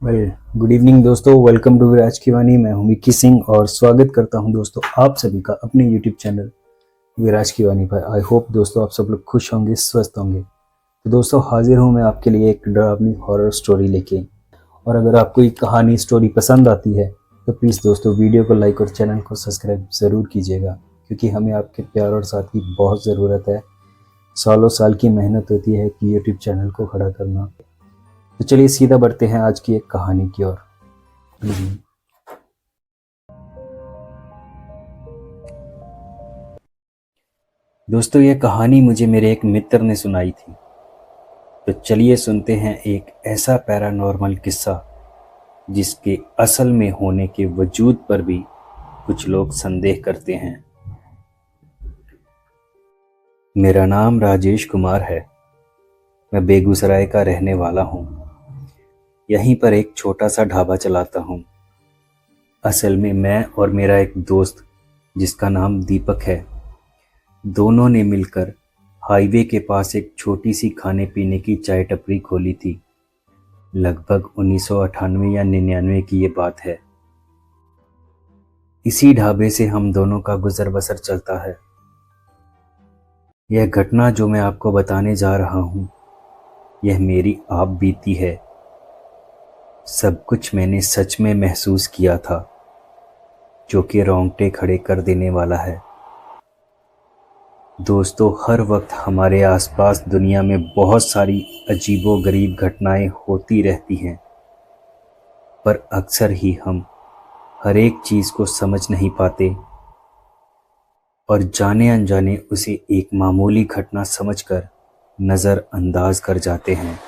Good evening दोस्तों, welcome to विराज की वाणी। मैं हूं मिक्की सिंह और स्वागत करता हूं दोस्तों आप सभी का अपने यूट्यूब चैनल विराज की वाणी पर। आई होप दोस्तों आप सब लोग खुश होंगे, स्वस्थ होंगे। तो दोस्तों हाजिर हूं मैं आपके लिए एक डरावनी हॉरर स्टोरी लेके। और अगर आपको ये कहानी स्टोरी पसंद आती है तो प्लीज़ दोस्तों वीडियो को लाइक और चैनल को सब्सक्राइब ज़रूर कीजिएगा, क्योंकि हमें आपके प्यार और साथ की बहुत ज़रूरत है। सालों साल की मेहनत होती है कि यूट्यूब चैनल को खड़ा करना। तो चलिए सीधा बढ़ते हैं आज की एक कहानी की ओर। दोस्तों यह कहानी मुझे मेरे एक मित्र ने सुनाई थी। तो चलिए सुनते हैं एक ऐसा पैरानॉर्मल किस्सा जिसके असल में होने के वजूद पर भी कुछ लोग संदेह करते हैं। मेरा नाम राजेश कुमार है। मैं बेगूसराय का रहने वाला हूँ। यहीं पर एक छोटा सा ढाबा चलाता हूँ। असल में मैं और मेरा एक दोस्त जिसका नाम दीपक है, दोनों ने मिलकर हाईवे के पास एक छोटी सी खाने पीने की चाय टपरी खोली थी। लगभग 1998 या 99 की ये बात है। इसी ढाबे से हम दोनों का गुजर बसर चलता है। यह घटना जो मैं आपको बताने जा रहा हूँ, यह मेरी आप बीती है। सब कुछ मैंने सच में महसूस किया था, जो कि रोंगटे खड़े कर देने वाला है। दोस्तों हर वक्त हमारे आसपास दुनिया में बहुत सारी अजीबोगरीब घटनाएं होती रहती हैं, पर अक्सर ही हम हर एक चीज़ को समझ नहीं पाते और जाने अनजाने उसे एक मामूली घटना समझकर नज़रअंदाज कर जाते हैं,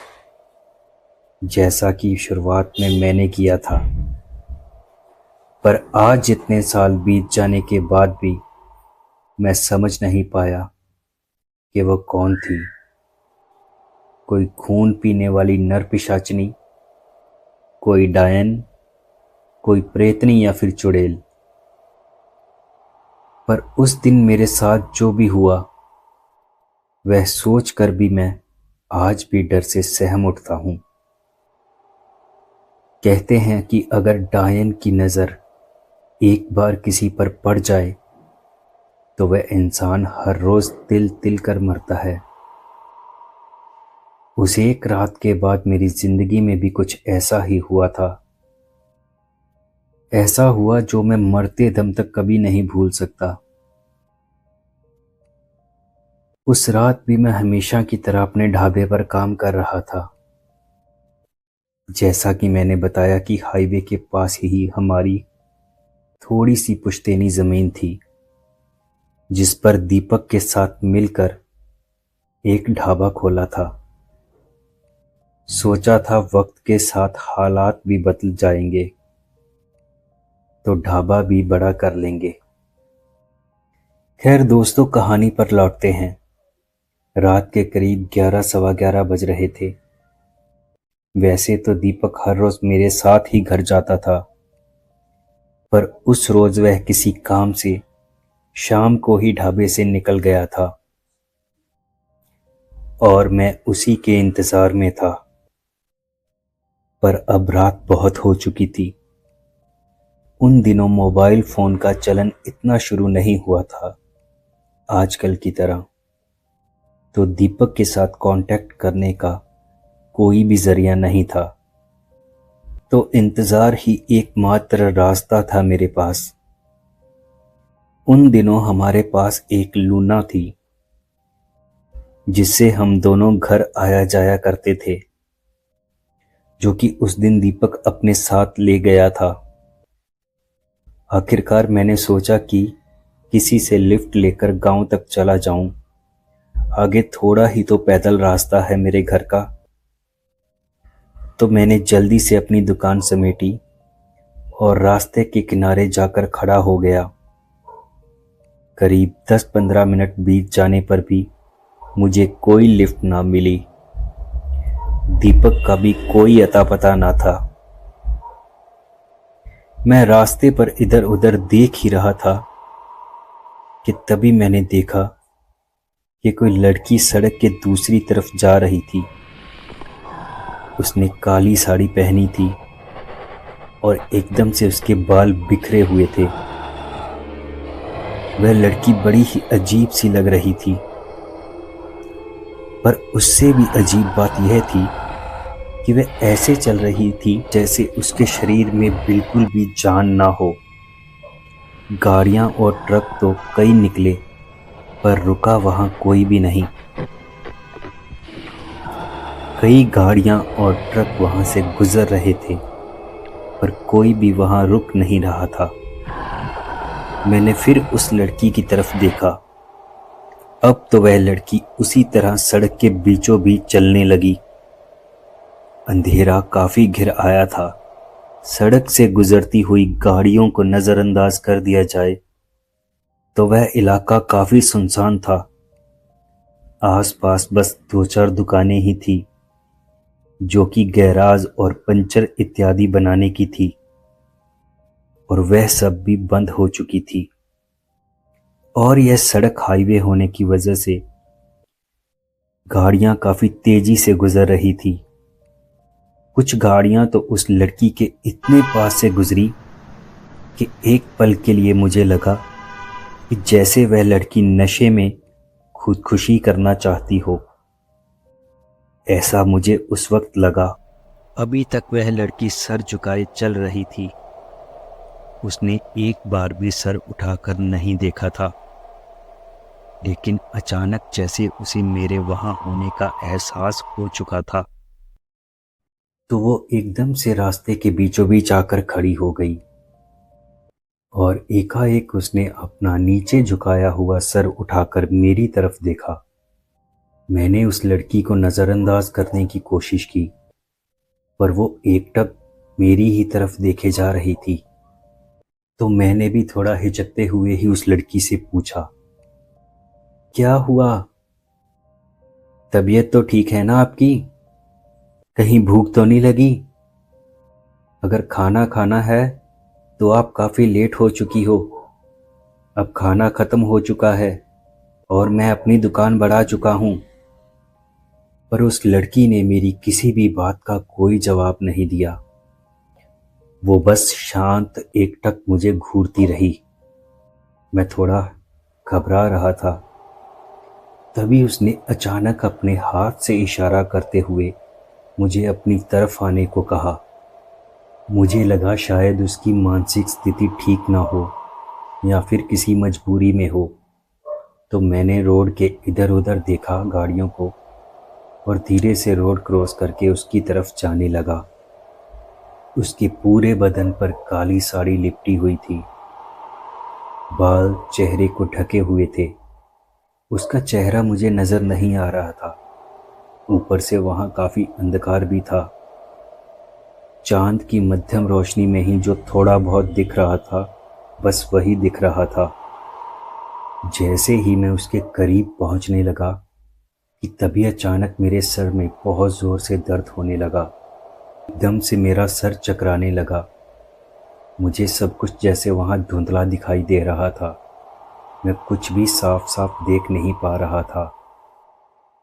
जैसा कि शुरुआत में मैंने किया था। पर आज जितने साल बीत जाने के बाद भी मैं समझ नहीं पाया कि वह कौन थी। कोई खून पीने वाली नर पिशाचनी, कोई डायन, कोई प्रेतनी या फिर चुड़ैल। पर उस दिन मेरे साथ जो भी हुआ, वह सोच कर भी मैं आज भी डर से सहम उठता हूँ। कहते हैं कि अगर डायन की नज़र एक बार किसी पर पड़ जाए तो वह इंसान हर रोज़ तिल तिल कर मरता है। उस एक रात के बाद मेरी ज़िंदगी में भी कुछ ऐसा ही हुआ था। ऐसा हुआ जो मैं मरते दम तक कभी नहीं भूल सकता। उस रात भी मैं हमेशा की तरह अपने ढाबे पर काम कर रहा था। जैसा कि मैंने बताया कि हाईवे के पास ही हमारी थोड़ी सी पुश्तैनी ज़मीन थी, जिस पर दीपक के साथ मिलकर एक ढाबा खोला था। सोचा था वक्त के साथ हालात भी बदल जाएंगे तो ढाबा भी बड़ा कर लेंगे। खैर दोस्तों कहानी पर लौटते हैं। रात के करीब 11 सवा 11 बज रहे थे। वैसे तो दीपक हर रोज मेरे साथ ही घर जाता था, पर उस रोज वह किसी काम से शाम को ही ढाबे से निकल गया था और मैं उसी के इंतजार में था। पर अब रात बहुत हो चुकी थी। उन दिनों मोबाइल फोन का चलन इतना शुरू नहीं हुआ था आजकल की तरह, तो दीपक के साथ कांटेक्ट करने का कोई भी जरिया नहीं था। तो इंतजार ही एकमात्र रास्ता था मेरे पास। उन दिनों हमारे पास एक लूना थी, जिससे हम दोनों घर आया जाया करते थे, जो कि उस दिन दीपक अपने साथ ले गया था। आखिरकार मैंने सोचा कि किसी से लिफ्ट लेकर गांव तक चला जाऊं। आगे थोड़ा ही तो पैदल रास्ता है मेरे घर का। तो मैंने जल्दी से अपनी दुकान समेटी और रास्ते के किनारे जाकर खड़ा हो गया। करीब 10-15 मिनट बीत जाने पर भी मुझे कोई लिफ्ट ना मिली। दीपक का भी कोई अता पता ना था। मैं रास्ते पर इधर उधर देख ही रहा था कि तभी मैंने देखा कि कोई लड़की सड़क के दूसरी तरफ जा रही थी। उसने काली साड़ी पहनी थी और एकदम से उसके बाल बिखरे हुए थे। वह लड़की बड़ी ही अजीब सी लग रही थी, पर उससे भी अजीब बात यह थी कि वह ऐसे चल रही थी जैसे उसके शरीर में बिल्कुल भी जान ना हो। गाड़ियां और ट्रक तो कई निकले, पर रुका वहां कोई भी नहीं। कई गाड़ियां और ट्रक वहां से गुजर रहे थे, पर कोई भी वहां रुक नहीं रहा था। मैंने फिर उस लड़की की तरफ देखा। अब तो वह लड़की उसी तरह सड़क के बीचों बीच चलने लगी। अंधेरा काफी घिर आया था। सड़क से गुजरती हुई गाड़ियों को नजरअंदाज कर दिया जाए तो वह इलाका काफी सुनसान था। आसपास बस दो चार दुकानें ही थी, जो कि गैराज और पंचर इत्यादि बनाने की थी, और वह सब भी बंद हो चुकी थी। और यह सड़क हाईवे होने की वजह से गाड़ियां काफी तेजी से गुजर रही थी। कुछ गाड़ियां तो उस लड़की के इतने पास से गुजरी कि एक पल के लिए मुझे लगा कि जैसे वह लड़की नशे में खुदकुशी करना चाहती हो। ऐसा मुझे उस वक्त लगा। अभी तक वह लड़की सर झुकाए चल रही थी। उसने एक बार भी सर उठाकर नहीं देखा था, लेकिन अचानक जैसे उसे मेरे वहां होने का एहसास हो चुका था, तो वो एकदम से रास्ते के बीचों बीच आकर खड़ी हो गई और एकाएक उसने अपना नीचे झुकाया हुआ सर उठाकर मेरी तरफ देखा। मैंने उस लड़की को नजरअंदाज करने की कोशिश की, पर वो एकटक मेरी ही तरफ देखे जा रही थी। तो मैंने भी थोड़ा हिचकते हुए ही उस लड़की से पूछा, क्या हुआ? तबीयत तो ठीक है ना आपकी? कहीं भूख तो नहीं लगी? अगर खाना खाना है तो आप काफी लेट हो चुकी हो। अब खाना खत्म हो चुका है और मैं अपनी दुकान बढ़ा चुका हूं। पर उस लड़की ने मेरी किसी भी बात का कोई जवाब नहीं दिया। वो बस शांत एकटक मुझे घूरती रही। मैं थोड़ा घबरा रहा था। तभी उसने अचानक अपने हाथ से इशारा करते हुए मुझे अपनी तरफ आने को कहा। मुझे लगा शायद उसकी मानसिक स्थिति ठीक ना हो या फिर किसी मजबूरी में हो। तो मैंने रोड के इधर उधर देखा गाड़ियों को और धीरे से रोड क्रॉस करके उसकी तरफ जाने लगा। उसके पूरे बदन पर काली साड़ी लिपटी हुई थी। बाल चेहरे को ढके हुए थे। उसका चेहरा मुझे नजर नहीं आ रहा था। ऊपर से वहां काफी अंधकार भी था। चांद की मध्यम रोशनी में ही जो थोड़ा बहुत दिख रहा था, बस वही दिख रहा था। जैसे ही मैं उसके करीब पहुंचने लगा कि तभी अचानक मेरे सर में बहुत जोर से दर्द होने लगा। एकदम से मेरा सर चकराने लगा। मुझे सब कुछ जैसे वहां धुंधला दिखाई दे रहा था। मैं कुछ भी साफ साफ देख नहीं पा रहा था।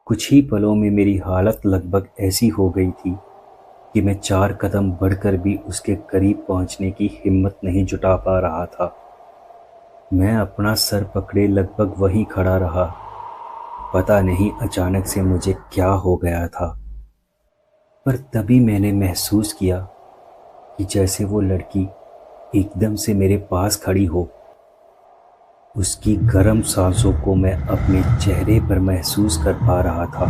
कुछ ही पलों में मेरी हालत लगभग ऐसी हो गई थी कि मैं 4 कदम बढ़कर भी उसके करीब पहुंचने की हिम्मत नहीं जुटा पा रहा था। मैं अपना सर पकड़े लगभग वहीं खड़ा रहा। पता नहीं अचानक से मुझे क्या हो गया था, पर तभी मैंने महसूस किया कि जैसे वो लड़की एकदम से मेरे पास खड़ी हो। उसकी गर्म सांसों को मैं अपने चेहरे पर महसूस कर पा रहा था।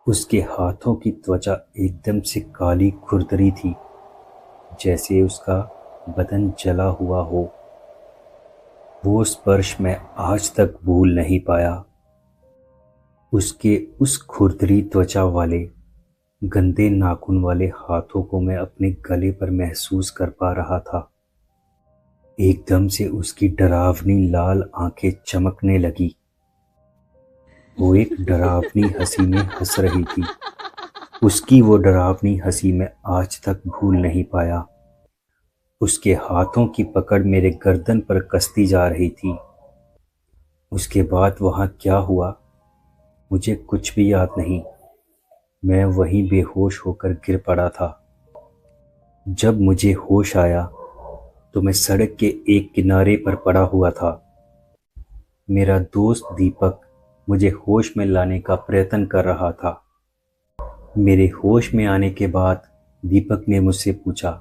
उसके हाथों की त्वचा एकदम से काली खुरदरी थी, जैसे उसका बदन जला हुआ हो। वो स्पर्श मैं आज तक भूल नहीं पाया। उसके उस खुरदरी त्वचा वाले गंदे नाखून वाले हाथों को मैं अपने गले पर महसूस कर पा रहा था। एकदम से उसकी डरावनी लाल आंखें चमकने लगी। वो एक डरावनी हंसी में हंस रही थी। उसकी वो डरावनी हंसी मैं आज तक भूल नहीं पाया। उसके हाथों की पकड़ मेरे गर्दन पर कसती जा रही थी। उसके बाद वहां क्या हुआ मुझे कुछ भी याद नहीं। मैं वहीं बेहोश होकर गिर पड़ा था। जब मुझे होश आया तो मैं सड़क के एक किनारे पर पड़ा हुआ था। मेरा दोस्त दीपक मुझे होश में लाने का प्रयत्न कर रहा था। मेरे होश में आने के बाद दीपक ने मुझसे पूछा,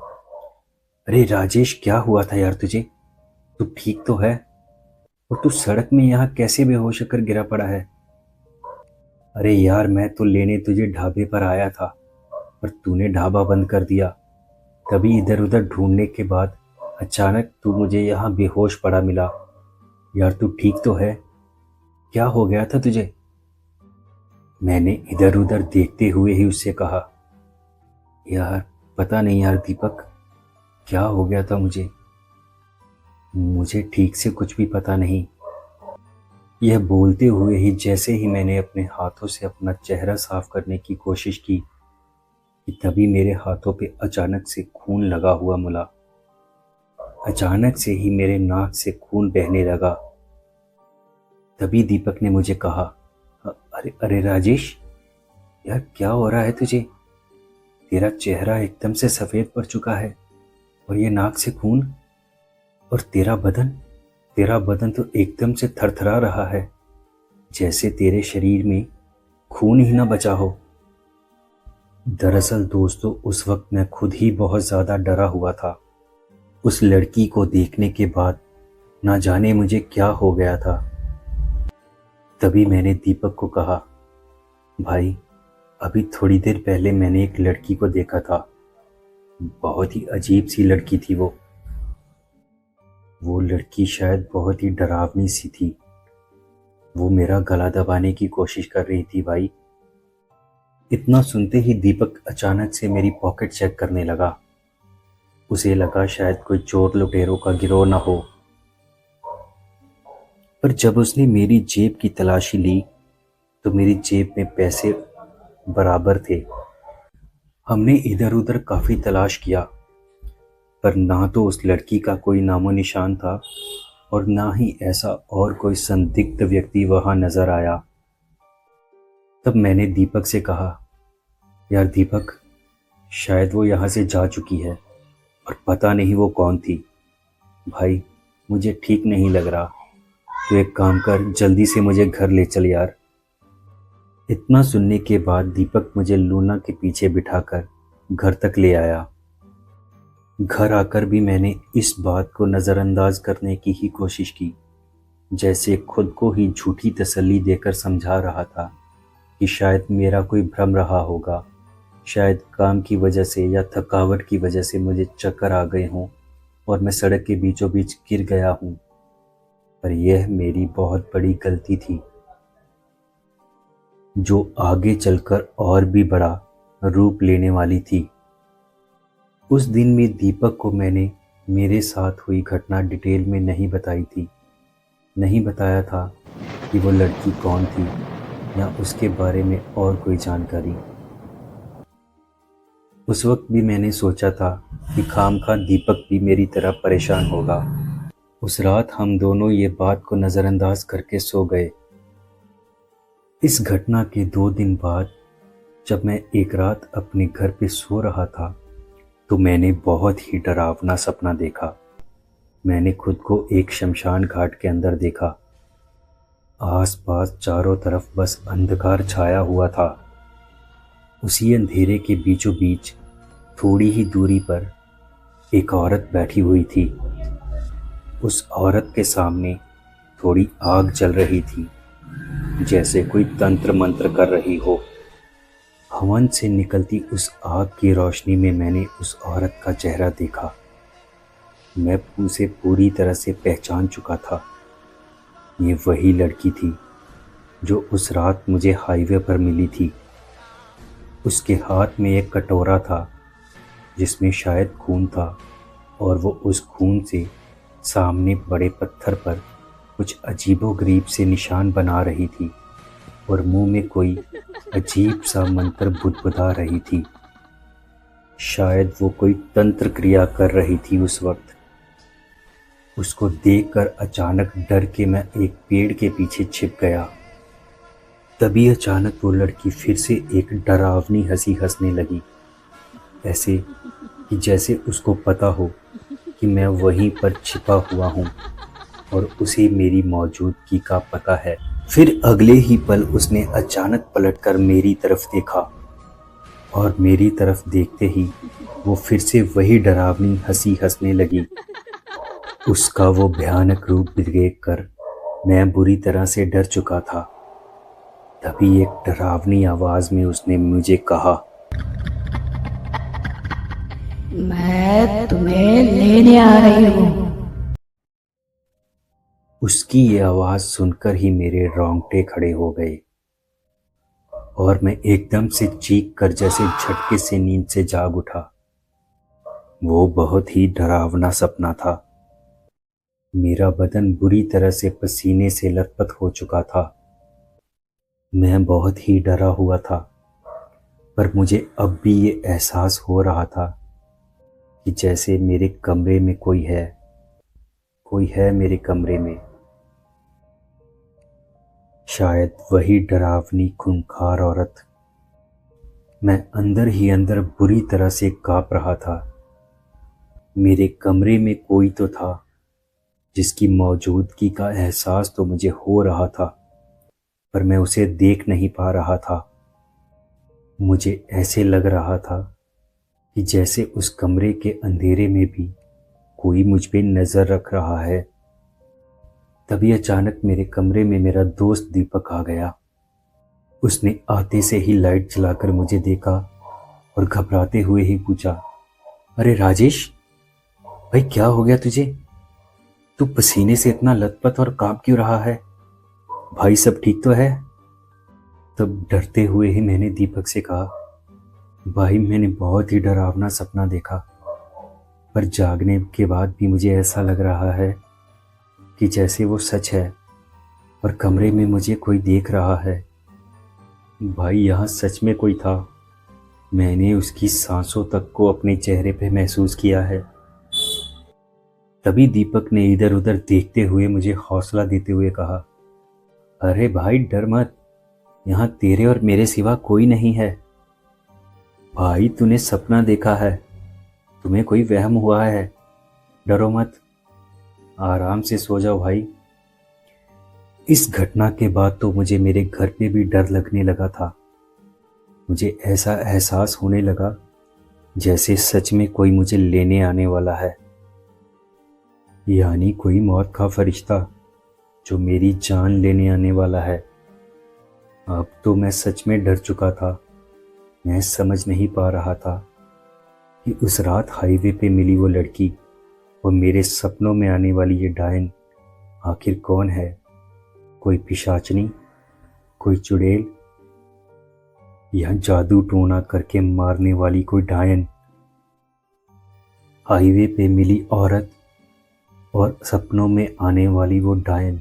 अरे राजेश, क्या हुआ था यार तुझे? तू ठीक तो है? और तू सड़क में यहाँ कैसे बेहोश होकर गिरा पड़ा है? अरे यार, मैं तो लेने तुझे ढाबे पर आया था, पर तूने ढाबा बंद कर दिया। तभी इधर उधर ढूंढने के बाद अचानक तू मुझे यहाँ बेहोश पड़ा मिला। यार तू ठीक तो है? क्या हो गया था तुझे? मैंने इधर उधर देखते हुए ही उससे कहा, यार पता नहीं यार दीपक, क्या हो गया था मुझे ठीक से कुछ भी पता नहीं। यह बोलते हुए ही जैसे ही मैंने अपने हाथों से अपना चेहरा साफ करने की कोशिश की कि तभी मेरे हाथों पे अचानक से खून लगा हुआ मिला। अचानक से ही मेरे नाक से खून बहने लगा। तभी दीपक ने मुझे कहा, अरे अरे राजेश, यार क्या हो रहा है तुझे? तेरा चेहरा एकदम से सफ़ेद पड़ चुका है और ये नाक से खून, और तेरा बदन तो एकदम से थरथरा रहा है, जैसे तेरे शरीर में खून ही ना बचा हो। दरअसल दोस्तों, उस वक्त मैं खुद ही बहुत ज़्यादा डरा हुआ था। उस लड़की को देखने के बाद ना जाने मुझे क्या हो गया था। तभी मैंने दीपक को कहा, भाई अभी थोड़ी देर पहले मैंने एक लड़की को देखा था। बहुत ही अजीब सी लड़की थी वो लड़की शायद बहुत ही डरावनी सी थी। वो मेरा गला दबाने की कोशिश कर रही थी भाई। इतना सुनते ही दीपक अचानक से मेरी पॉकेट चेक करने लगा। उसे लगा शायद कोई चोर लुटेरों का गिरोह ना हो। पर जब उसने मेरी जेब की तलाशी ली तो मेरी जेब में पैसे बराबर थे। हमने इधर उधर काफ़ी तलाश किया, पर ना तो उस लड़की का कोई नामो निशान था और ना ही ऐसा और कोई संदिग्ध व्यक्ति वहां नजर आया। तब मैंने दीपक से कहा, यार दीपक, शायद वो यहाँ से जा चुकी है और पता नहीं वो कौन थी। भाई मुझे ठीक नहीं लग रहा, तो एक काम कर, जल्दी से मुझे घर ले चल यार। इतना सुनने के बाद दीपक मुझे लूना के पीछे बिठाकर घर तक ले आया। घर आकर भी मैंने इस बात को नज़रअंदाज करने की ही कोशिश की, जैसे खुद को ही झूठी तसल्ली देकर समझा रहा था कि शायद मेरा कोई भ्रम रहा होगा, शायद काम की वजह से या थकावट की वजह से मुझे चक्कर आ गए हों और मैं सड़क के बीचों बीच गिर गया हूँ। पर यह मेरी बहुत बड़ी गलती थी, जो आगे चलकर और भी बड़ा रूप लेने वाली थी। उस दिन में दीपक को मैंने मेरे साथ हुई घटना डिटेल में नहीं बताई थी। नहीं बताया था कि वो लड़की कौन थी या उसके बारे में और कोई जानकारी। उस वक्त भी मैंने सोचा था कि खामखा दीपक भी मेरी तरह परेशान होगा। उस रात हम दोनों ये बात को नज़रअंदाज करके सो गए। इस घटना के 2 दिन बाद जब मैं एक रात अपने घर पे सो रहा था तो मैंने बहुत ही डरावना सपना देखा। मैंने खुद को एक शमशान घाट के अंदर देखा। आसपास चारों तरफ बस अंधकार छाया हुआ था। उसी अंधेरे के बीचों बीच थोड़ी ही दूरी पर एक औरत बैठी हुई थी। उस औरत के सामने थोड़ी आग जल रही थी, जैसे कोई तंत्र मंत्र कर रही हो। हवन से निकलती उस आग की रोशनी में मैंने उस औरत का चेहरा देखा। मैं उसे पूरी तरह से पहचान चुका था। ये वही लड़की थी जो उस रात मुझे हाईवे पर मिली थी। उसके हाथ में एक कटोरा था जिसमें शायद खून था, और वो उस खून से सामने बड़े पत्थर पर कुछ अजीबोगरीब से निशान बना रही थी और मुंह में कोई अजीब सा मंत्र बुदबुदा रही थी। शायद वो कोई तंत्र क्रिया कर रही थी उस वक्त। उसको देखकर अचानक डर के मैं एक पेड़ के पीछे छिप गया। तभी अचानक वो लड़की फिर से एक डरावनी हंसी हंसने लगी, ऐसे कि जैसे उसको पता हो कि मैं वहीं पर छिपा हुआ हूँ और उसे मेरी मौजूदगी का पता है। फिर अगले ही पल उसने अचानक पलटकर मेरी तरफ देखा और मेरी तरफ देखते ही वो फिर से वही डरावनी हंसी हंसने लगी। उसका वो भयानक रूप देखकर मैं बुरी तरह से डर चुका था। तभी एक डरावनी आवाज में उसने मुझे कहा, मैं तुम्हें लेने आ रही हूँ। उसकी ये आवाज सुनकर ही मेरे रोंगटे खड़े हो गए और मैं एकदम से चीख कर जैसे झटके से नींद से जाग उठा। वो बहुत ही डरावना सपना था। मेरा बदन बुरी तरह से पसीने से लथपथ हो चुका था। मैं बहुत ही डरा हुआ था, पर मुझे अब भी ये एहसास हो रहा था कि जैसे मेरे कमरे में कोई है मेरे कमरे में। शायद वही डरावनी खूंखार औरत। मैं अंदर ही अंदर बुरी तरह से कांप रहा था। मेरे कमरे में कोई तो था जिसकी मौजूदगी का एहसास तो मुझे हो रहा था, पर मैं उसे देख नहीं पा रहा था। मुझे ऐसे लग रहा था कि जैसे उस कमरे के अंधेरे में भी कोई मुझ पे नजर रख रहा है। तभी अचानक मेरे कमरे में मेरा दोस्त दीपक आ गया। उसने आते से ही लाइट जलाकर मुझे देखा और घबराते हुए ही पूछा, अरे राजेश भाई, क्या हो गया तुझे? तू पसीने से इतना लथपथ और कांप क्यों रहा है? भाई सब ठीक तो है? तब डरते हुए ही मैंने दीपक से कहा, भाई मैंने बहुत ही डरावना सपना देखा, पर जागने के बाद भी मुझे ऐसा लग रहा है कि जैसे वो सच है और कमरे में मुझे कोई देख रहा है। भाई यहाँ सच में कोई था। मैंने उसकी सांसों तक को अपने चेहरे पे महसूस किया है। तभी दीपक ने इधर उधर देखते हुए मुझे हौसला देते हुए कहा, अरे भाई डर मत, यहाँ तेरे और मेरे सिवा कोई नहीं है। भाई तूने सपना देखा है, तुम्हें कोई वहम हुआ है, डरो मत, आराम से सो जाओ भाई। इस घटना के बाद तो मुझे मेरे घर पे भी डर लगने लगा था। मुझे ऐसा एहसास होने लगा जैसे सच में कोई मुझे लेने आने वाला है, यानी कोई मौत का फरिश्ता जो मेरी जान लेने आने वाला है। अब तो मैं सच में डर चुका था। मैं समझ नहीं पा रहा था कि उस रात हाईवे पे मिली वो लड़की और मेरे सपनों में आने वाली ये डायन आखिर कौन है? कोई पिशाचनी, कोई चुड़ैल, या जादू टोना करके मारने वाली कोई डायन? हाईवे पे मिली औरत और सपनों में आने वाली वो डायन,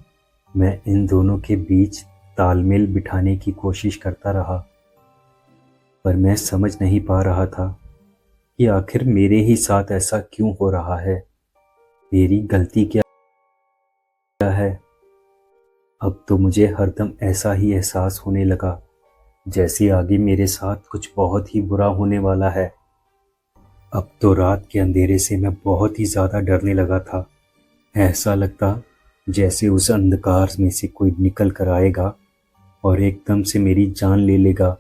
मैं इन दोनों के बीच तालमेल बिठाने की कोशिश करता रहा, पर मैं समझ नहीं पा रहा था कि आखिर मेरे ही साथ ऐसा क्यों हो रहा है। मेरी गलती क्या है? अब तो मुझे हरदम ऐसा ही एहसास होने लगा जैसे आगे मेरे साथ कुछ बहुत ही बुरा होने वाला है। अब तो रात के अंधेरे से मैं बहुत ही ज़्यादा डरने लगा था। ऐसा लगता जैसे उस अंधकार में से कोई निकल कर आएगा और एकदम से मेरी जान ले लेगा।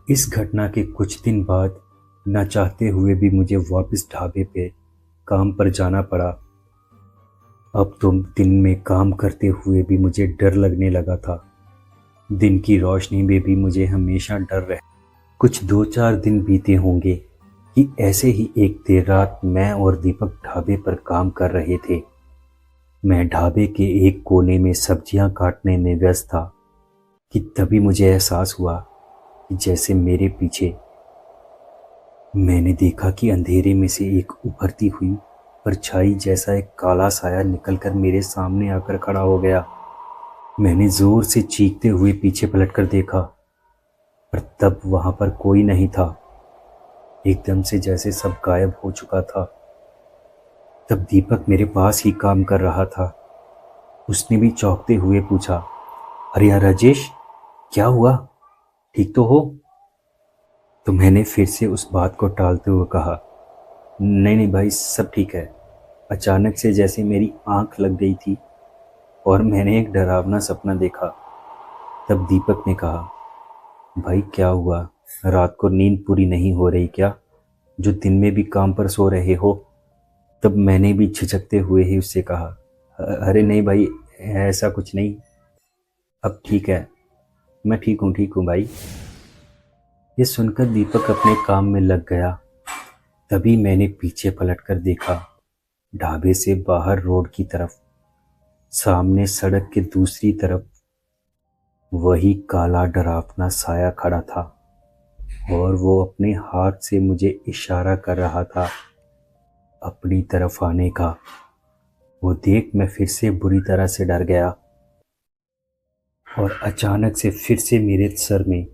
इस घटना के कुछ दिन बाद न चाहते हुए भी मुझे वापस ढाबे पे काम पर जाना पड़ा। अब तो दिन में काम करते हुए भी मुझे डर लगने लगा था। दिन की रोशनी में भी मुझे हमेशा डर रहे। कुछ 2-4 दिन बीते होंगे कि ऐसे ही एक देर रात मैं और दीपक ढाबे पर काम कर रहे थे। मैं ढाबे के एक कोने में सब्जियां काटने में व्यस्त था कि तभी मुझे एहसास हुआ कि जैसे मेरे पीछे मैंने देखा कि अंधेरे में से एक उभरती हुई परछाई जैसा एक काला साया निकलकर मेरे सामने आकर खड़ा हो गया। मैंने जोर से चीखते हुए पीछे पलटकर देखा, पर तब वहां पर कोई नहीं था। एकदम से जैसे सब गायब हो चुका था। तब दीपक मेरे पास ही काम कर रहा था। उसने भी चौंकते हुए पूछा, अरे यार राजेश, क्या हुआ, ठीक तो हो? तो मैंने फिर से उस बात को टालते हुए कहा, नहीं नहीं भाई, सब ठीक है। अचानक से जैसे मेरी आंख लग गई थी और मैंने एक डरावना सपना देखा। तब दीपक ने कहा, भाई क्या हुआ? रात को नींद पूरी नहीं हो रही क्या, जो दिन में भी काम पर सो रहे हो? तब मैंने भी झिझकते हुए ही उससे कहा, अरे नहीं भाई, ऐसा कुछ नहीं, अब ठीक है, मैं ठीक हूँ भाई। ये सुनकर दीपक अपने काम में लग गया। तभी मैंने पीछे पलटकर देखा। ढाबे से बाहर रोड की तरफ, सामने सड़क के दूसरी तरफ वही काला डरावना साया खड़ा था और वो अपने हाथ से मुझे इशारा कर रहा था अपनी तरफ आने का। वो देख मैं फिर से बुरी तरह से डर गया और अचानक से फिर से मेरे सर में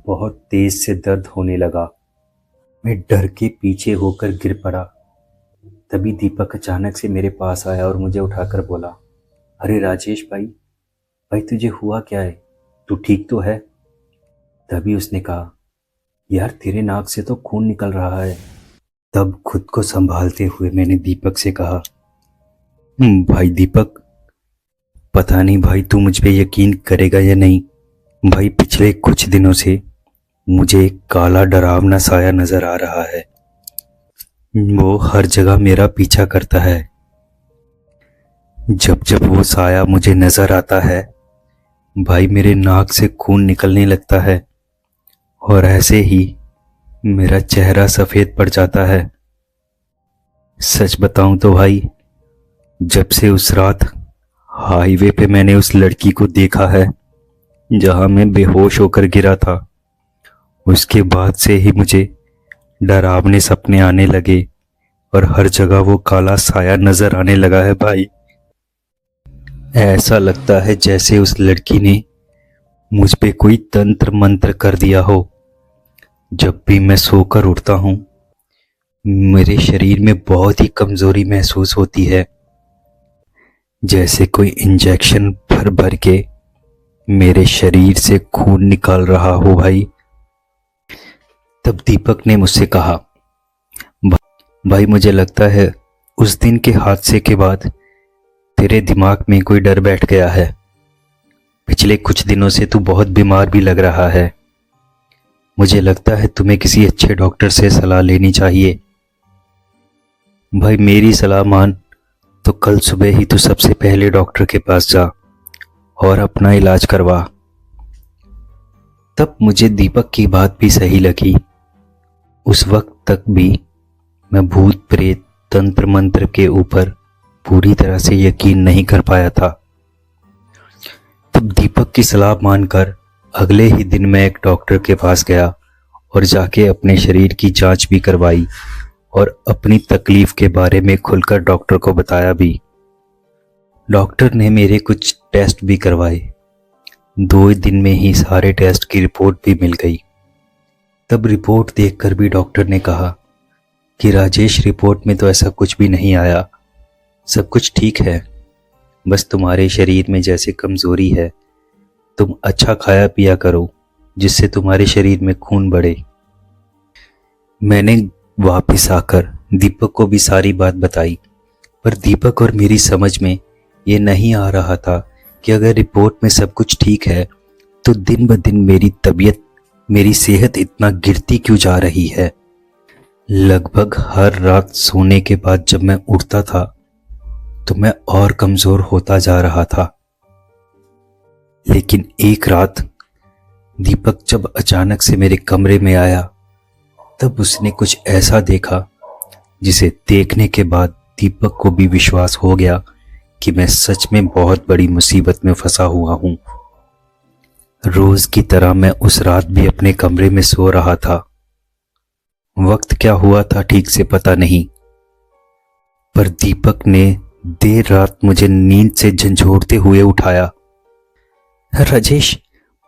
बहुत तेज से दर्द होने लगा। मैं डर के पीछे होकर गिर पड़ा। तभी दीपक अचानक से मेरे पास आया और मुझे उठाकर बोला, अरे राजेश भाई, भाई तुझे हुआ क्या है? तू ठीक तो है? तभी उसने कहा, यार तेरे नाक से तो खून निकल रहा है। तब खुद को संभालते हुए मैंने दीपक से कहा, भाई दीपक, पता नहीं भाई तू मुझ पे यकीन करेगा या नहीं, भाई पिछले कुछ दिनों से मुझे एक काला डरावना साया नजर आ रहा है। वो हर जगह मेरा पीछा करता है। जब जब वो साया मुझे नजर आता है, भाई मेरे नाक से खून निकलने लगता है और ऐसे ही मेरा चेहरा सफेद पड़ जाता है। सच बताऊं तो भाई, जब से उस रात हाईवे पे मैंने उस लड़की को देखा है जहां मैं बेहोश होकर गिरा था, उसके बाद से ही मुझे डरावने सपने आने लगे और हर जगह वो काला साया नजर आने लगा है भाई। ऐसा लगता है जैसे उस लड़की ने मुझ पे कोई तंत्र मंत्र कर दिया हो। जब भी मैं सोकर उठता हूँ, मेरे शरीर में बहुत ही कमजोरी महसूस होती है, जैसे कोई इंजेक्शन भर भर के मेरे शरीर से खून निकाल रहा हो भाई। तब दीपक ने मुझसे कहा, भाई मुझे लगता है उस दिन के हादसे के बाद तेरे दिमाग में कोई डर बैठ गया है। पिछले कुछ दिनों से तू बहुत बीमार भी लग रहा है। मुझे लगता है तुम्हें किसी अच्छे डॉक्टर से सलाह लेनी चाहिए। भाई मेरी सलाह मान तो कल सुबह ही तू सबसे पहले डॉक्टर के पास जा और अपना इलाज करवा। तब मुझे दीपक की बात भी सही लगी। उस वक्त तक भी मैं भूत प्रेत तंत्र मंत्र के ऊपर पूरी तरह से यकीन नहीं कर पाया था। तब दीपक की सलाह मानकर अगले ही दिन मैं एक डॉक्टर के पास गया और जाके अपने शरीर की जांच भी करवाई और अपनी तकलीफ के बारे में खुलकर डॉक्टर को बताया भी। डॉक्टर ने मेरे कुछ टेस्ट भी करवाए। 2 दिन में ही सारे टेस्ट की रिपोर्ट भी मिल गई। तब रिपोर्ट देखकर भी डॉक्टर ने कहा कि राजेश, रिपोर्ट में तो ऐसा कुछ भी नहीं आया, सब कुछ ठीक है, बस तुम्हारे शरीर में जैसे कमजोरी है, तुम अच्छा खाया पिया करो जिससे तुम्हारे शरीर में खून बढ़े। मैंने वापस आकर दीपक को भी सारी बात बताई, पर दीपक और मेरी समझ में ये नहीं आ रहा था कि अगर रिपोर्ट में सब कुछ ठीक है तो दिन ब दिन मेरी तबीयत, मेरी सेहत इतना गिरती क्यों जा रही है। लगभग हर रात सोने के बाद जब मैं उठता था तो मैं और कमजोर होता जा रहा था। लेकिन एक रात दीपक जब अचानक से मेरे कमरे में आया, तब उसने कुछ ऐसा देखा जिसे देखने के बाद दीपक को भी विश्वास हो गया कि मैं सच में बहुत बड़ी मुसीबत में फंसा हुआ हूं। रोज की तरह मैं उस रात भी अपने कमरे में सो रहा था। वक्त क्या हुआ था ठीक से पता नहीं, पर दीपक ने देर रात मुझे नींद से झंझोड़ते हुए उठाया। राजेश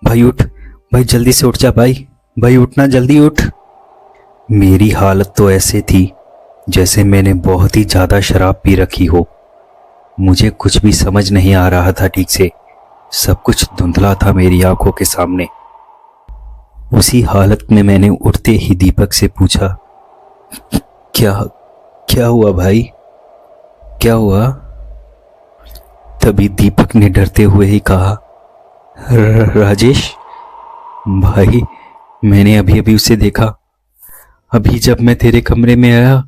भाई उठ, भाई जल्दी से उठ जा, भाई उठना, जल्दी उठ। मेरी हालत तो ऐसे थी जैसे मैंने बहुत ही ज्यादा शराब पी रखी हो। मुझे कुछ भी समझ नहीं आ रहा था ठीक से, सब कुछ धुंधला था मेरी आंखों के सामने। उसी हालत में मैंने उठते ही दीपक से पूछा, क्या क्या हुआ भाई, क्या हुआ? तभी दीपक ने डरते हुए ही कहा, राजेश भाई, मैंने अभी अभी उसे देखा। अभी जब मैं तेरे कमरे में आया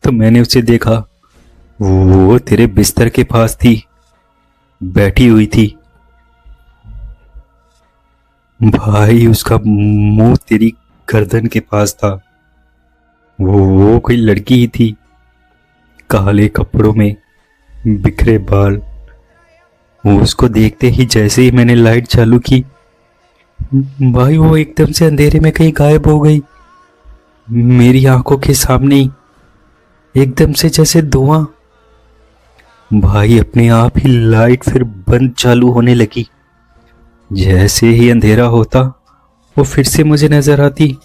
तो मैंने उसे देखा। वो तेरे बिस्तर के पास थी, बैठी हुई थी। भाई उसका मुंह तेरी गर्दन के पास था। वो कोई लड़की ही थी, काले कपड़ों में, बिखरे बाल। वो उसको देखते ही जैसे ही मैंने लाइट चालू की, भाई वो एकदम से अंधेरे में कहीं गायब हो गई, मेरी आंखों के सामने ही, एकदम से जैसे धुआं। भाई अपने आप ही लाइट फिर बंद चालू होने लगी। जैसे ही अंधेरा होता वो फिर से मुझे नजर आती।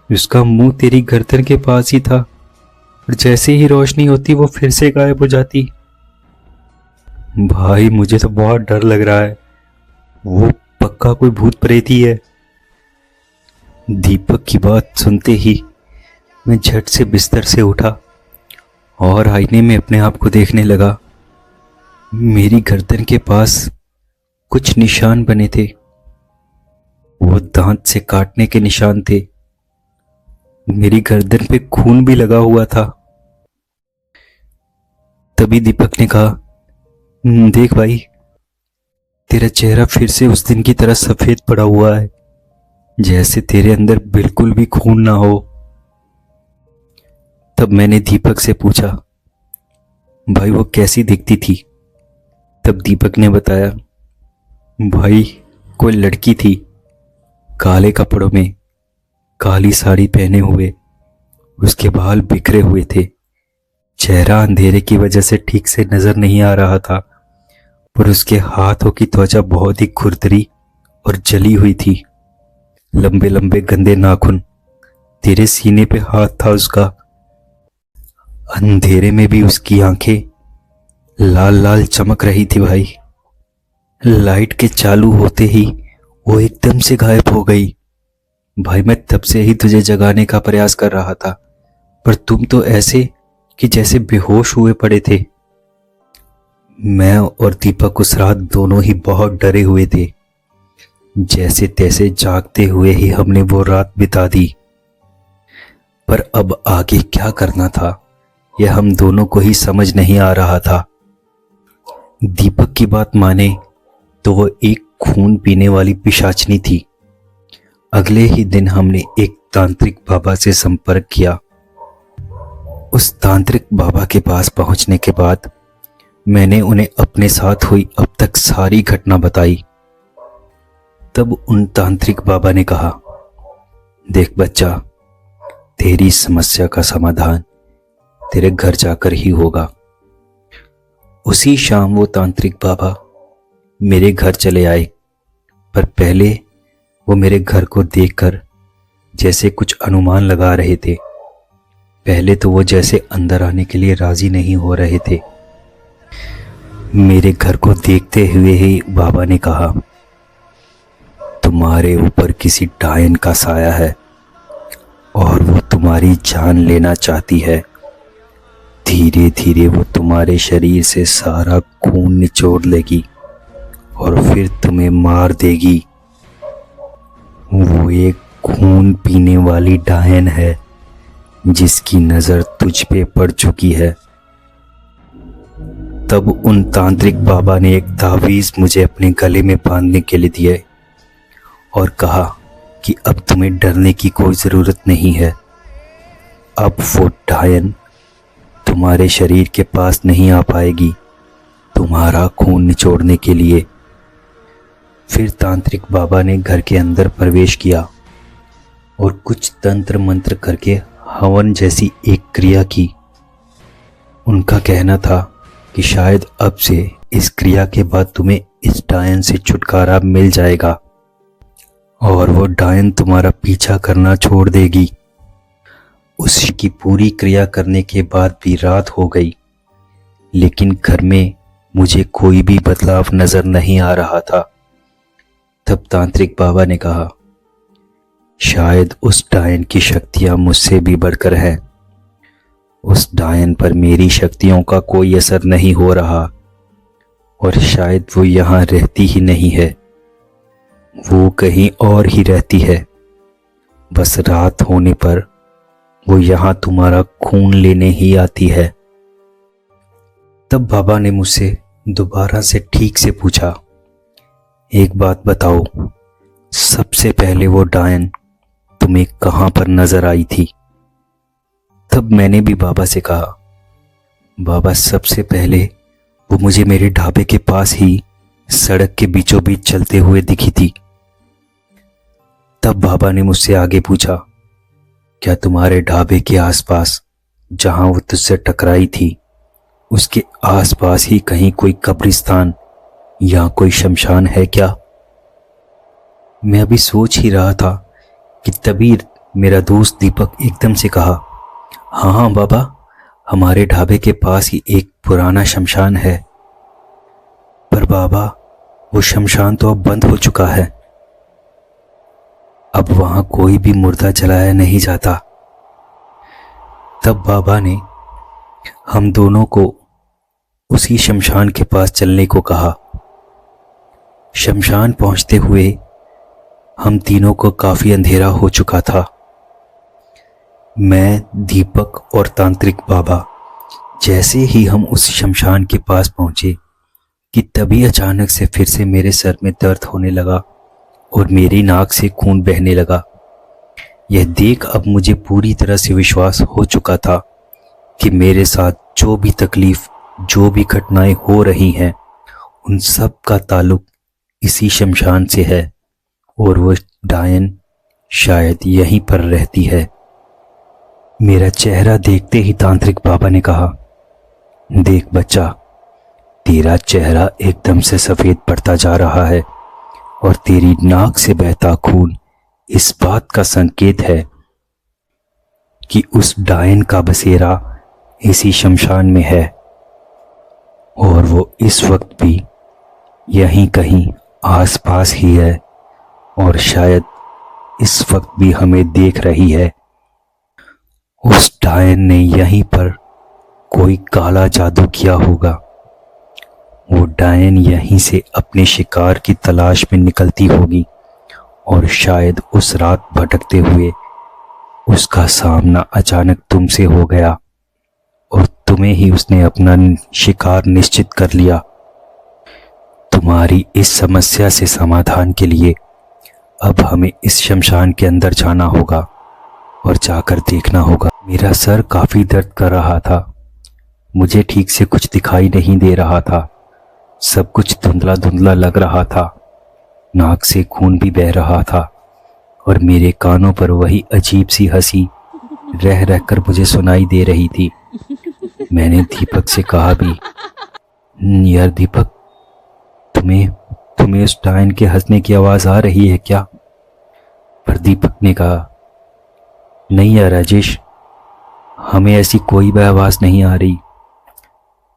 उसका मुंह तेरी गर्दन के पास ही था, और जैसे ही रोशनी होती वो फिर से गायब हो जाती। भाई मुझे तो बहुत डर लग रहा है, वो पक्का कोई भूत प्रेत ही है। दीपक की बात सुनते ही मैं झट से बिस्तर से उठा और आईने में अपने आप को देखने लगा। मेरी गर्दन के पास कुछ निशान बने थे। वो दांत से काटने के निशान थे। मेरी गर्दन पे खून भी लगा हुआ था। तभी दीपक ने कहा, देख भाई, तेरा चेहरा फिर से उस दिन की तरह सफेद पड़ा हुआ है, जैसे तेरे अंदर बिल्कुल भी खून ना हो। तब मैंने दीपक से पूछा, भाई वो कैसी दिखती थी? तब दीपक ने बताया, भाई कोई लड़की थी, काले कपड़ों में, काली साड़ी पहने हुए, उसके बाल बिखरे हुए थे। चेहरा अंधेरे की वजह से ठीक से नजर नहीं आ रहा था, पर उसके हाथों की त्वचा बहुत ही खुरदरी और जली हुई थी। लंबे लंबे गंदे नाखून, तेरे सीने पे हाथ था उसका। अंधेरे में भी उसकी आंखें लाल लाल चमक रही थी भाई। लाइट के चालू होते ही वो एकदम से गायब हो गई। भाई मैं तब से ही तुझे जगाने का प्रयास कर रहा था, पर तुम तो ऐसे कि जैसे बेहोश हुए पड़े थे। मैं और दीपक उस रात दोनों ही बहुत डरे हुए थे। जैसे तैसे जागते हुए ही हमने वो रात बिता दी। पर अब आगे क्या करना था यह हम दोनों को ही समझ नहीं आ रहा था। दीपक की बात माने तो वो एक खून पीने वाली पिशाचनी थी। अगले ही दिन हमने एक तांत्रिक बाबा से संपर्क किया। उस तांत्रिक बाबा के पास पहुंचने के बाद मैंने उन्हें अपने साथ हुई अब तक सारी घटना बताई। तब उन तांत्रिक बाबा ने कहा, देख बच्चा, तेरी समस्या का समाधान तेरे घर जाकर ही होगा। उसी शाम वो तांत्रिक बाबा मेरे घर चले आए, पर पहले वो मेरे घर को देखकर जैसे कुछ अनुमान लगा रहे थे। पहले तो वो जैसे अंदर आने के लिए राजी नहीं हो रहे थे। मेरे घर को देखते हुए ही बाबा ने कहा, तुम्हारे ऊपर किसी डायन का साया है और वो तुम्हारी जान लेना चाहती है। धीरे धीरे वो तुम्हारे शरीर से सारा खून निचोड़ लेगी और फिर तुम्हें मार देगी। वो एक खून पीने वाली डायन है जिसकी नजर तुझ पे पड़ चुकी है। तब उन तांत्रिक बाबा ने एक तावीज मुझे अपने गले में बांधने के लिए दिए और कहा कि अब तुम्हें डरने की कोई जरूरत नहीं है। अब वो डायन तुम्हारे शरीर के पास नहीं आ पाएगी तुम्हारा खून निचोड़ने के लिए। फिर तांत्रिक बाबा ने घर के अंदर प्रवेश किया और कुछ तंत्र मंत्र करके हवन जैसी एक क्रिया की। उनका कहना था कि शायद अब से इस क्रिया के बाद तुम्हें इस डायन से छुटकारा मिल जाएगा और वो डायन तुम्हारा पीछा करना छोड़ देगी। उसकी पूरी क्रिया करने के बाद भी रात हो गई, लेकिन घर में मुझे कोई भी बदलाव नजर नहीं आ रहा था। तब तांत्रिक बाबा ने कहा, शायद उस डायन की शक्तियां मुझसे भी बढ़कर हैं। उस डायन पर मेरी शक्तियों का कोई असर नहीं हो रहा और शायद वो यहाँ रहती ही नहीं है, वो कहीं और ही रहती है। बस रात होने पर वो यहाँ तुम्हारा खून लेने ही आती है। तब बाबा ने मुझसे दोबारा से ठीक से पूछा, एक बात बताओ, सबसे पहले वो डायन तुम्हें कहाँ पर नजर आई थी? तब मैंने भी बाबा से कहा, बाबा सबसे पहले वो मुझे मेरे ढाबे के पास ही सड़क के बीचों बीच चलते हुए दिखी थी। तब बाबा ने मुझसे आगे पूछा, क्या तुम्हारे ढाबे के आसपास जहां वो तुझसे टकराई थी उसके आसपास ही कहीं कोई कब्रिस्तान या कोई शमशान है क्या? मैं अभी सोच ही रहा था कि तभी मेरा दोस्त दीपक एकदम से कहा, हाँ हाँ बाबा, हमारे ढाबे के पास ही एक पुराना शमशान है। पर बाबा, वो शमशान तो अब बंद हो चुका है, अब वहां कोई भी मुर्दा जलाया नहीं जाता। तब बाबा ने हम दोनों को उसी शमशान के पास चलने को कहा। शमशान पहुंचते हुए हम तीनों को काफी अंधेरा हो चुका था। मैं, दीपक और तांत्रिक बाबा जैसे ही हम उस शमशान के पास पहुंचे कि तभी अचानक से फिर से मेरे सर में दर्द होने लगा और मेरी नाक से खून बहने लगा। यह देख अब मुझे पूरी तरह से विश्वास हो चुका था कि मेरे साथ जो भी तकलीफ, जो भी घटनाएं हो रही हैं, उन सब का ताल्लुक इसी शमशान से है और वो डायन शायद यहीं पर रहती है। मेरा चेहरा देखते ही तांत्रिक बाबा ने कहा, देख बच्चा, तेरा चेहरा एकदम से सफेद पड़ता जा रहा है और तेरी नाक से बहता खून इस बात का संकेत है कि उस डायन का बसेरा इसी शमशान में है और वो इस वक्त भी यहीं कहीं आसपास ही है और शायद इस वक्त भी हमें देख रही है। उस डायन ने यहीं पर कोई काला जादू किया होगा। वो डायन यहीं से अपने शिकार की तलाश में निकलती होगी और शायद उस रात भटकते हुए उसका सामना अचानक तुमसे हो गया और तुम्हें ही उसने अपना शिकार निश्चित कर लिया। तुम्हारी इस समस्या से समाधान के लिए अब हमें इस शमशान के अंदर जाना होगा और जाकर देखना होगा। मेरा सर काफी दर्द कर रहा था, मुझे ठीक से कुछ दिखाई नहीं दे रहा था, सब कुछ धुंधला धुंधला लग रहा था, नाक से खून भी बह रहा था और मेरे कानों पर वही अजीब सी हंसी रह रहकर मुझे सुनाई दे रही थी। मैंने दीपक से कहा भी, यार दीपक, तुम्हें उस डायन के हंसने की आवाज आ रही है क्या? पर दीपक ने कहा, नहीं यार राजेश, हमें ऐसी कोई भी आवाज नहीं आ रही।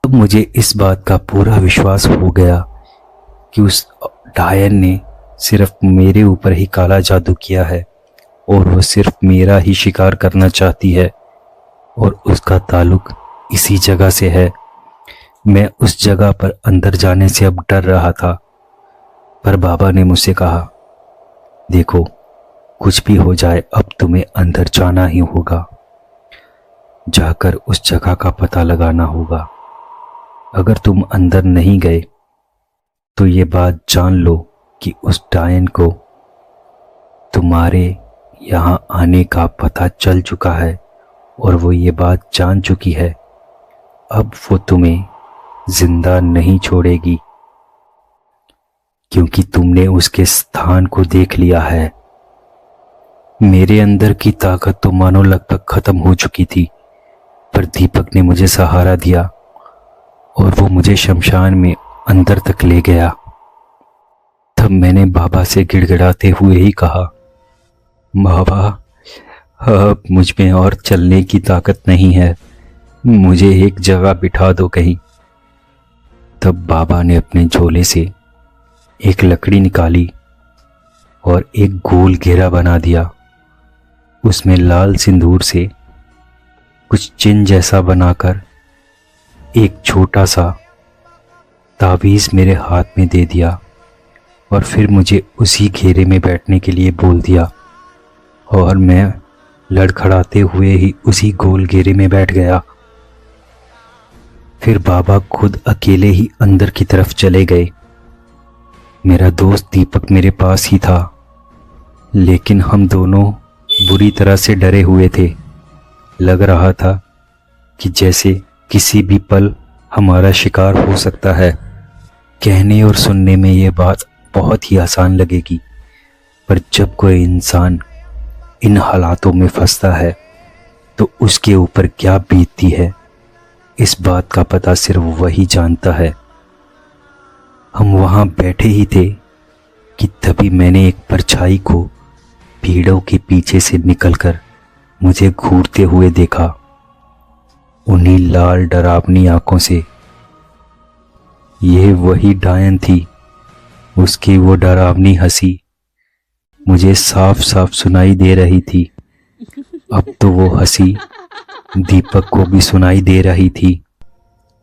तब मुझे इस बात का पूरा विश्वास हो गया कि उस डायन ने सिर्फ मेरे ऊपर ही काला जादू किया है और वो सिर्फ मेरा ही शिकार करना चाहती है और उसका ताल्लुक इसी जगह से है। मैं उस जगह पर अंदर जाने से अब डर रहा था, पर बाबा ने मुझसे कहा, देखो, कुछ भी हो जाए अब तुम्हें अंदर जाना ही होगा, जाकर उस जगह का पता लगाना होगा। अगर तुम अंदर नहीं गए तो ये बात जान लो कि उस डायन को तुम्हारे यहाँ आने का पता चल चुका है और वो ये बात जान चुकी है। अब वो तुम्हें जिंदा नहीं छोड़ेगी क्योंकि तुमने उसके स्थान को देख लिया है। मेरे अंदर की ताकत तो मानो लगभग खत्म हो चुकी थी, पर दीपक ने मुझे सहारा दिया और वो मुझे शमशान में अंदर तक ले गया। तब मैंने बाबा से गिड़गिड़ाते हुए ही कहा, बाबा, अब मुझ में और चलने की ताकत नहीं है, मुझे एक जगह बिठा दो कहीं। तब बाबा ने अपने झोले से एक लकड़ी निकाली और एक गोल घेरा बना दिया। उसमें लाल सिंदूर से कुछ चिन्ह जैसा बनाकर एक छोटा सा ताबीज़ मेरे हाथ में दे दिया और फिर मुझे उसी घेरे में बैठने के लिए बोल दिया और मैं लड़खड़ाते हुए ही उसी गोल घेरे में बैठ गया। फिर बाबा खुद अकेले ही अंदर की तरफ चले गए। मेरा दोस्त दीपक मेरे पास ही था, लेकिन हम दोनों बुरी तरह से डरे हुए थे। लग रहा था कि जैसे किसी भी पल हमारा शिकार हो सकता है। कहने और सुनने में ये बात बहुत ही आसान लगेगी, पर जब कोई इंसान इन हालातों में फंसता है तो उसके ऊपर क्या बीतती है, इस बात का पता सिर्फ वही जानता है। हम वहाँ बैठे ही थे कि तभी मैंने एक परछाई को भीड़ों के पीछे से निकलकर मुझे घूरते हुए देखा। उन्हीं लाल डरावनी आंखों से। यह वही डायन थी। उसकी वो डरावनी हंसी मुझे साफ साफ सुनाई दे रही थी। अब तो वो हंसी दीपक को भी सुनाई दे रही थी।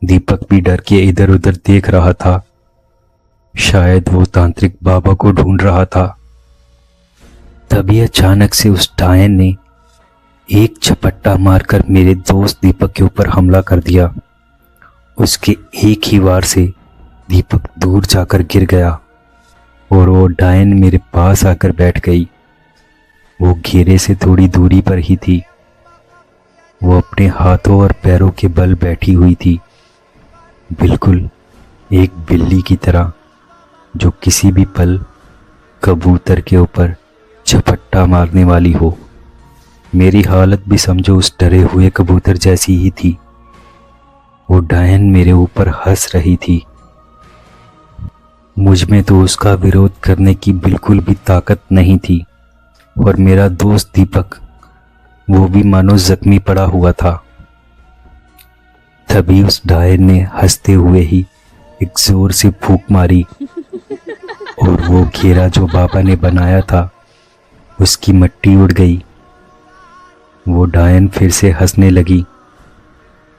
दीपक भी डर के इधर उधर देख रहा था। शायद वो तांत्रिक बाबा को ढूंढ रहा था। तभी अचानक से उस डायन ने एक झपट्टा मारकर मेरे दोस्त दीपक के ऊपर हमला कर दिया। उसके एक ही वार से दीपक दूर जाकर गिर गया और वो डायन मेरे पास आकर बैठ गई। वो घेरे से थोड़ी दूरी पर ही थी। वो अपने हाथों और पैरों के बल बैठी हुई थी, बिल्कुल एक बिल्ली की तरह जो किसी भी पल कबूतर के ऊपर झपट्टा मारने वाली हो। मेरी हालत भी समझो उस डरे हुए कबूतर जैसी ही थी। वो डायन मेरे ऊपर हंस रही थी। मुझ में तो उसका विरोध करने की बिल्कुल भी ताकत नहीं थी और मेरा दोस्त दीपक, वो भी मानो जख्मी पड़ा हुआ था। तभी उस डायन ने हंसते हुए ही एक जोर से फूंक मारी और वो घेरा जो बाबा ने बनाया था उसकी मट्टी उड़ गई। वो डायन फिर से हंसने लगी।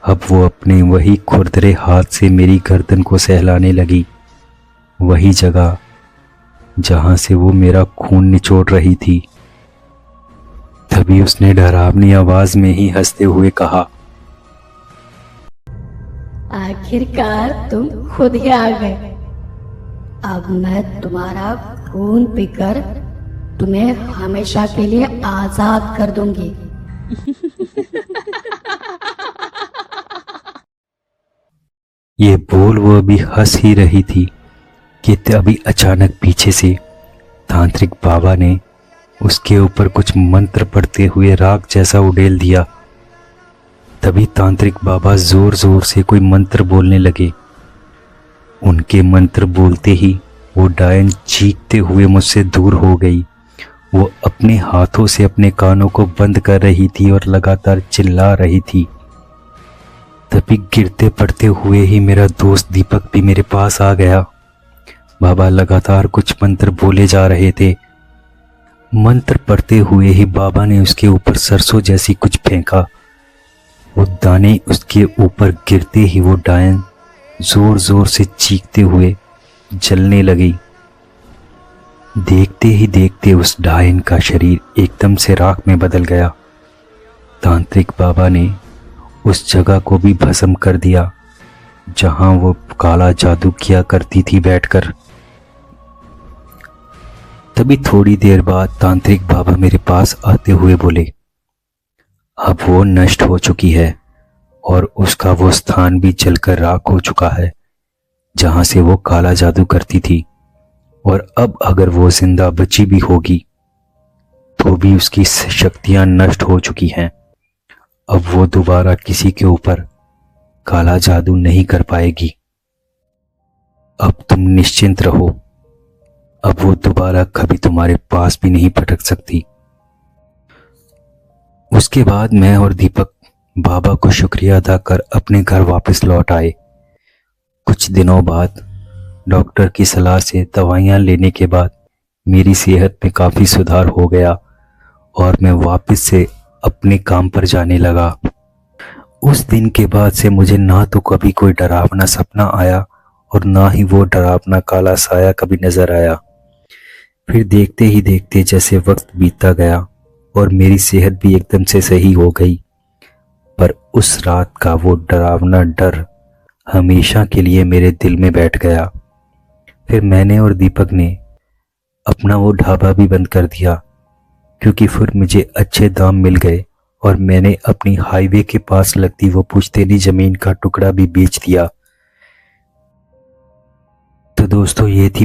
अब वो अपने वही खुरदरे हाथ से मेरी गर्दन को सहलाने लगी, वही जगह जहां से वो मेरा खून निचोड़ रही थी। तभी उसने डरावनी आवाज में ही हंसते हुए कहा, आखिरकार तुम खुद ही आ गए। अब मैं तुम्हारा खून पीकर तुम्हें हमेशा के लिए आजाद कर दूंगी। ये बोल वो अभी हंस ही रही थी कि तभी अचानक पीछे से तांत्रिक बाबा ने उसके ऊपर कुछ मंत्र पढ़ते हुए राग जैसा उड़ेल दिया। तभी तांत्रिक बाबा जोर जोर से कोई मंत्र बोलने लगे। उनके मंत्र बोलते ही वो डायन चीखते हुए मुझसे दूर हो गई। वो अपने हाथों से अपने कानों को बंद कर रही थी और लगातार चिल्ला रही थी। तभी गिरते पड़ते हुए ही मेरा दोस्त दीपक भी मेरे पास आ गया। बाबा लगातार कुछ मंत्र बोले जा रहे थे। मंत्र पढ़ते हुए ही बाबा ने उसके ऊपर सरसों जैसी कुछ फेंका। वो दाने उसके ऊपर गिरते ही वो डायन जोर जोर से चीखते हुए जलने लगी। देखते ही देखते उस डायन का शरीर एकदम से राख में बदल गया। तांत्रिक बाबा ने उस जगह को भी भस्म कर दिया जहां वो काला जादू किया करती थी बैठकर। तभी थोड़ी देर बाद तांत्रिक बाबा मेरे पास आते हुए बोले, अब वो नष्ट हो चुकी है और उसका वो स्थान भी जलकर राख हो चुका है जहां से वो काला जादू करती थी। और अब अगर वो जिंदा बची भी होगी तो भी उसकी शक्तियां नष्ट हो चुकी हैं। अब वो दोबारा किसी के ऊपर काला जादू नहीं कर पाएगी। अब तुम निश्चिंत रहो। अब वो दोबारा कभी तुम्हारे पास भी नहीं पटक सकती। उसके बाद मैं और दीपक बाबा को शुक्रिया अदा कर अपने घर वापस लौट आए। कुछ दिनों बाद डॉक्टर की सलाह से दवाइयां लेने के बाद मेरी सेहत में काफ़ी सुधार हो गया और मैं वापस से अपने काम पर जाने लगा। उस दिन के बाद से मुझे ना तो कभी कोई डरावना सपना आया और ना ही वो डरावना काला साया कभी नजर आया। फिर देखते ही देखते जैसे वक्त बीतता गया और मेरी सेहत भी एकदम से सही हो गई, पर उस रात का वो डरावना डर हमेशा के लिए मेरे दिल में बैठ गया। फिर मैंने और दीपक ने अपना वो ढाबा भी बंद कर दिया, क्योंकि फिर मुझे अच्छे दाम मिल गए और मैंने अपनी हाईवे के पास लगती वो पुश्तैनी जमीन का टुकड़ा भी बेच दिया। तो दोस्तों, ये थी